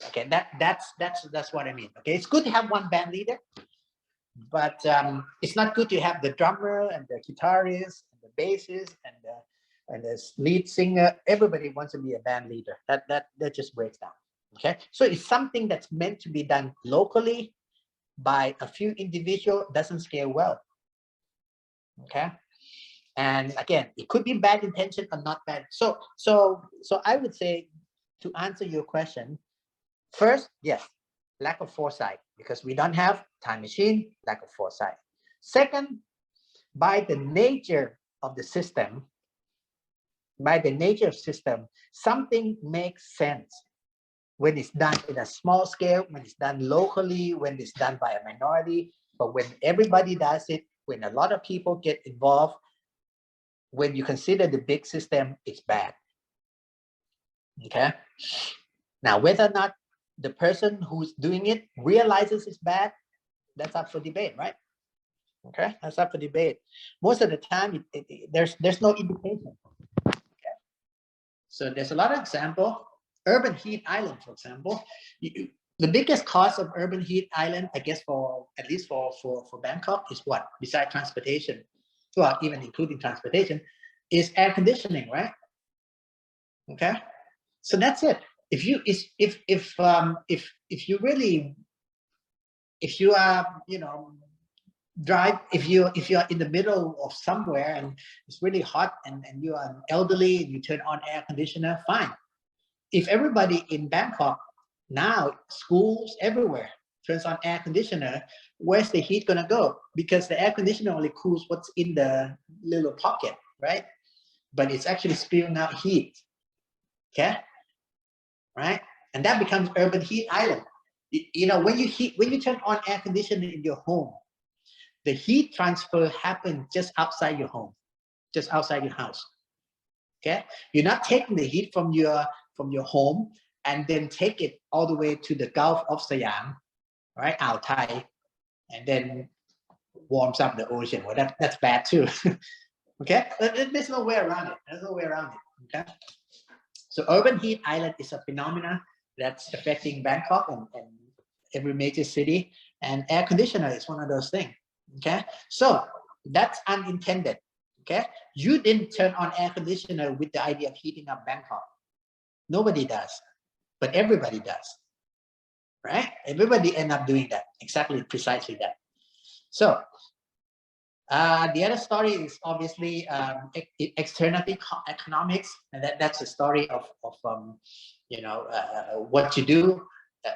Okay, that's what I mean. Okay, it's good to have one band leader, but it's not good to have the drummer and the guitarist and the bassist and the lead singer. Everybody wants to be a band leader. That just breaks down. Okay, so it's something that's meant to be done locally by a few individuals, doesn't scale well. Okay, and again, it could be bad intention or not bad. So I would say, to answer your question, first, yes, lack of foresight, because we don't have time machine, lack of foresight. Second, by the nature of the system, something makes sense when it's done in a small scale, when it's done locally, when it's done by a minority. But when everybody does it, when a lot of people get involved, when you consider the big system, it's bad. Okay. Now, whether or not the person who's doing it realizes it's bad, that's up for debate, right? Okay, that's up for debate. Most of the time, there's no indication. Okay. So there's a lot of example. Urban heat island, for example, the biggest cost of urban heat island, I guess, for at least for Bangkok, is what? Besides transportation, well, even including transportation, is air conditioning, right? Okay, so that's it. If you really, if you are, you know, drive, if you are in the middle of somewhere and it's really hot and you are an elderly and you turn on air conditioner, fine. If everybody in Bangkok now, schools everywhere turns on air conditioner, where's the heat gonna go? Because the air conditioner only cools what's in the little pocket, right? But it's actually spewing out heat. Okay, right? And that becomes urban heat island. You know, when you turn on air conditioning in your home, the heat transfer happens just outside your home, just outside your house. Okay, you're not taking the heat from your home and then take it all the way to the Gulf of Siam, right, Ao Thai, and then warms up the ocean. Well, that's bad too. Okay, there's no way around it. There's no way around it. Okay, so urban heat island is a phenomenon that's affecting Bangkok and every major city, and air conditioner is one of those things. Okay, so that's unintended. Okay, you didn't turn on air conditioner with the idea of heating up Bangkok. Nobody does, but everybody does, right? Everybody end up doing that, precisely that. So the other story is obviously externality economics, and that's the story of you know, what you do.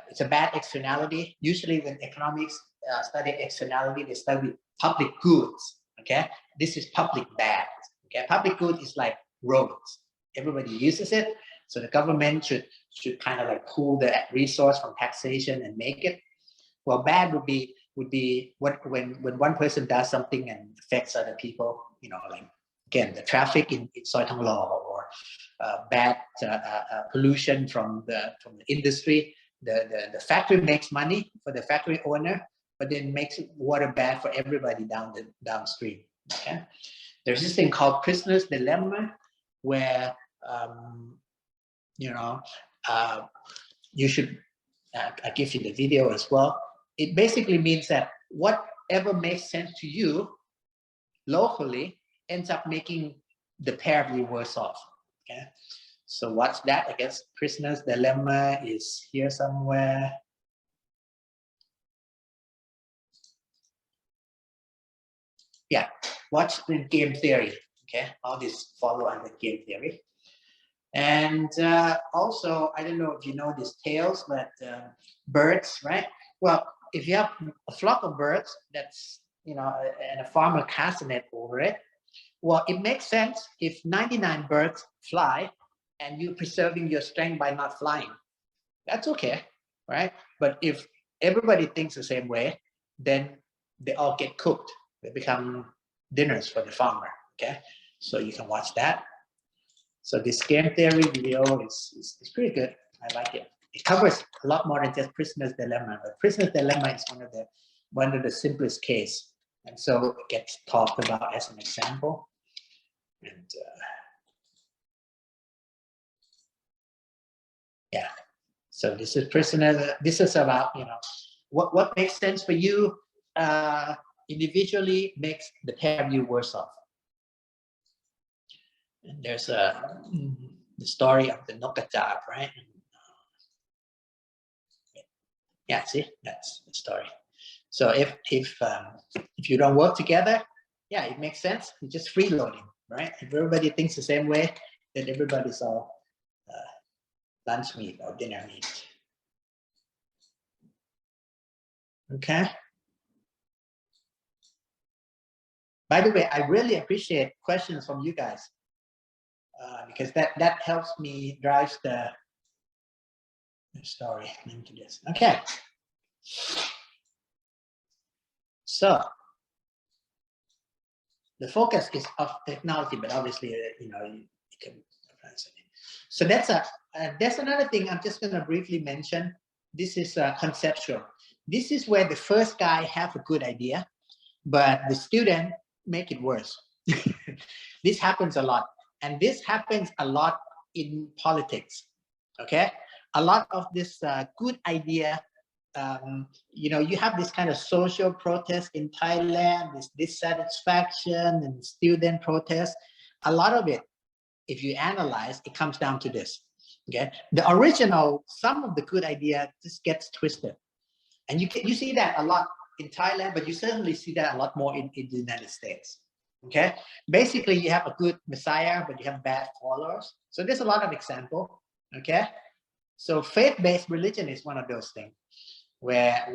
It's a bad externality. Usually when economics study externality, they study public goods. Okay, this is public bad. Okay, public good is like roads. Everybody uses it, so the government should kind of like pool the resource from taxation and make it. Well, bad would be when one person does something and affects other people. You know, like again, the traffic in Soi Thong Law, or bad pollution from the industry. The factory makes money for the factory owner, but then makes water bad for everybody downstream. Okay, there's this thing called prisoner's dilemma, where you know, you should. I give you the video as well. It basically means that whatever makes sense to you locally ends up making the pair of you worse off. Okay, so watch that. I guess prisoner's dilemma is here somewhere. Yeah, watch the game theory. Okay, all this follow under game theory. And also, I don't know if you know these tales, but birds, right? Well, if you have a flock of birds that's, you know, and a farmer casts a net over it, well, it makes sense if 99 birds fly and you're preserving your strength by not flying. That's okay, right? But if everybody thinks the same way, then they all get cooked. They become dinners for the farmer, okay? So you can watch that. So this game theory video is pretty good. I like it. It covers a lot more than just prisoner's dilemma. But prisoner's dilemma is one of the simplest case, and so it gets talked about as an example. And yeah, so this is prisoner. This is about, you know, what makes sense for you individually makes the pair of you worse off. And there's the story of the Nokajab, right? Yeah, see, that's the story. So if you don't work together, yeah, it makes sense. You're just freeloading, right? If everybody thinks the same way, then everybody's all lunch meat or dinner meat. Okay. By the way, I really appreciate questions from you guys because that helps me drive the story into this. Okay. So The focus is of technology, but obviously, you can. So that's another thing I'm just going to briefly mention. This is conceptual. This is where the first guy have a good idea, but the student make it worse. This happens a lot, and this happens a lot in politics. Okay, a lot of this good idea. You have this kind of social protest in Thailand, this dissatisfaction and student protest. A lot of it, if you analyze, it comes down to this. Okay, the original, some of the good idea just gets twisted, and you see that a lot in Thailand, but you certainly see that a lot more in the United States. Okay, basically you have a good messiah, but you have bad followers. So there's a lot of example. Okay, so faith-based religion is one of those things where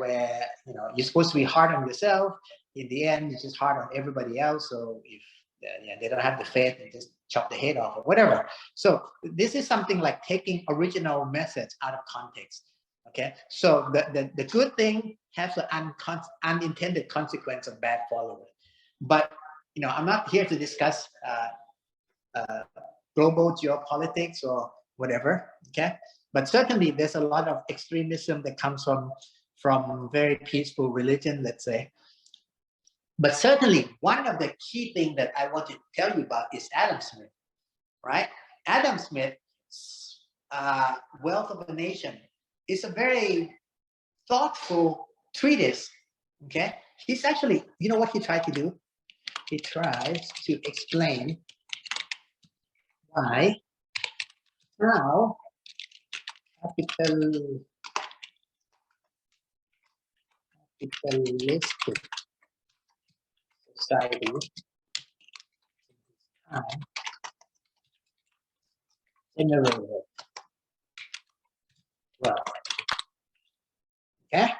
you're supposed to be hard on yourself. In the end, you're just hard on everybody else. So if they don't have the faith, you just chop the head off or whatever. So this is something like taking original message out of context. Okay, so the good thing has an unintended consequence of bad followers. But I'm not here to discuss global geopolitics or whatever. Okay, but certainly there's a lot of extremism that comes from very peaceful religion, let's say. But certainly one of the key things that I want to tell you about is Adam Smith, right? Adam Smith's Wealth of a Nation is a very thoughtful treatise, okay? He's actually, you know what he tried to do? He tries to explain how capitalistic society generated wealth. Okay,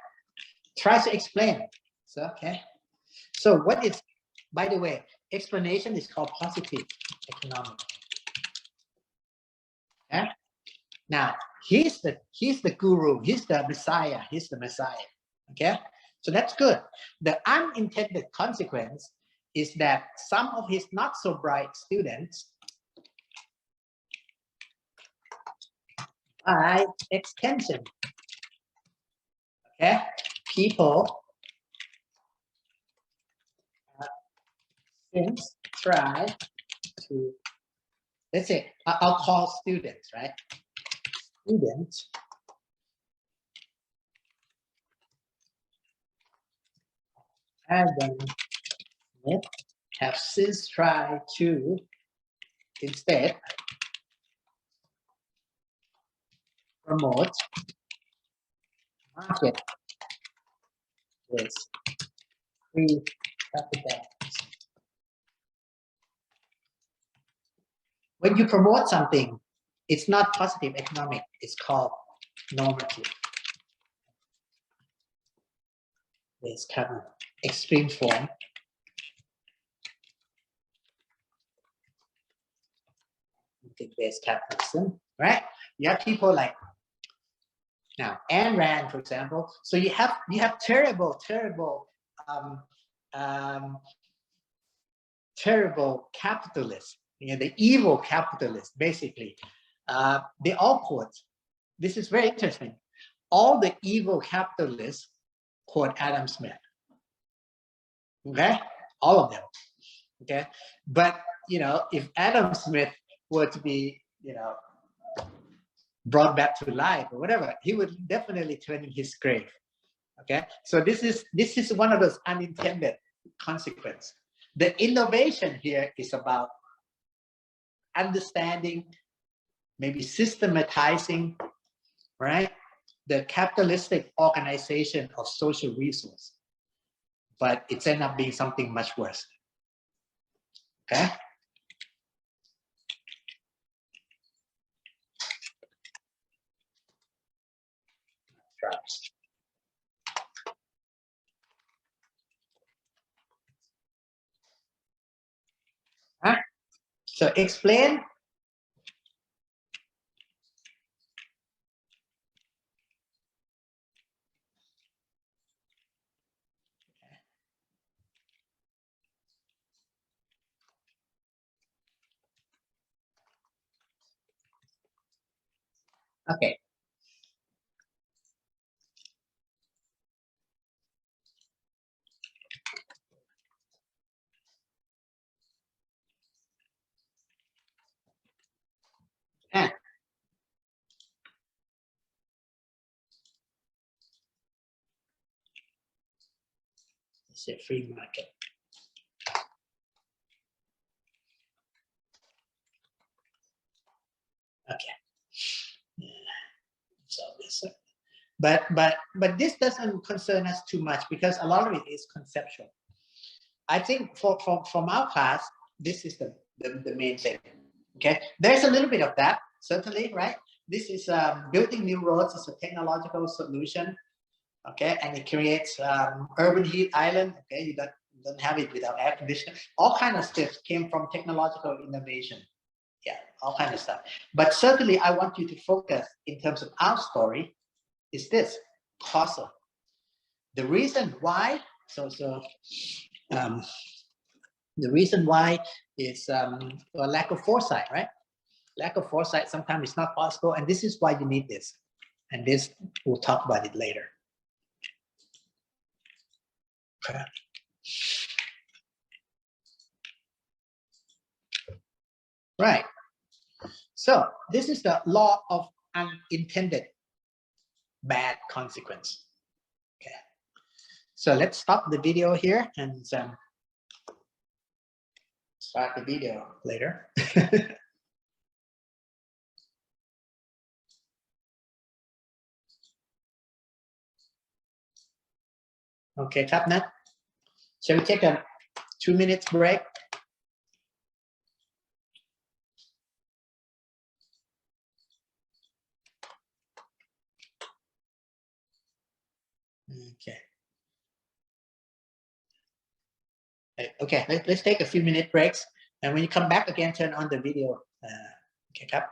try to explain. So okay, so what is, by the way, explanation is called positive economics. Okay, now he's the guru, he's the messiah, okay, so that's good. The unintended consequence is that some of his not so bright students, by extension, okay, people since try to, let's say, I'll call students, right? Students Adam Smith have since tried to instead promote market with free capital. When you promote something, it's not positive economic, it's called normative. This kind of extreme form. Based capitalism, right? You have people like now Ayn Rand, for example. So you have terrible capitalists, the evil capitalists, basically. They all quote, this is very interesting, all the evil capitalists quote Adam Smith. Okay, all of them. Okay, but if Adam Smith were to be brought back to life or whatever, he would definitely turn in his grave. Okay, so this is one of those unintended consequences. The innovation here is about understanding, maybe systematizing, right, the capitalistic organization of social resource, but it's ended up being something much worse. Okay. Huh? So explain. Okay. And it's a free market. Okay. So this, but this doesn't concern us too much because a lot of it is conceptual. I think from our class, this is the main thing. Okay, there's a little bit of that, certainly, right? This is building new roads is a technological solution. Okay, and it creates urban heat island. Okay, you don't have it without air conditioning. All kind of stuff came from technological innovation. Yeah, all kind of stuff. But certainly, I want you to focus in terms of our story. Is this causal? The reason why? The reason why is a lack of foresight, right? Lack of foresight sometimes it's not possible, and this is why you need this. And this we'll talk about it later. Okay. Right. So this is the law of unintended bad consequence. Okay. So let's stop the video here and start the video later. Okay, Tapnet. Shall we take a 2 minutes break? Okay. Okay, let's take a few minute breaks, and when you come back again, turn on the video. Okay, Cap.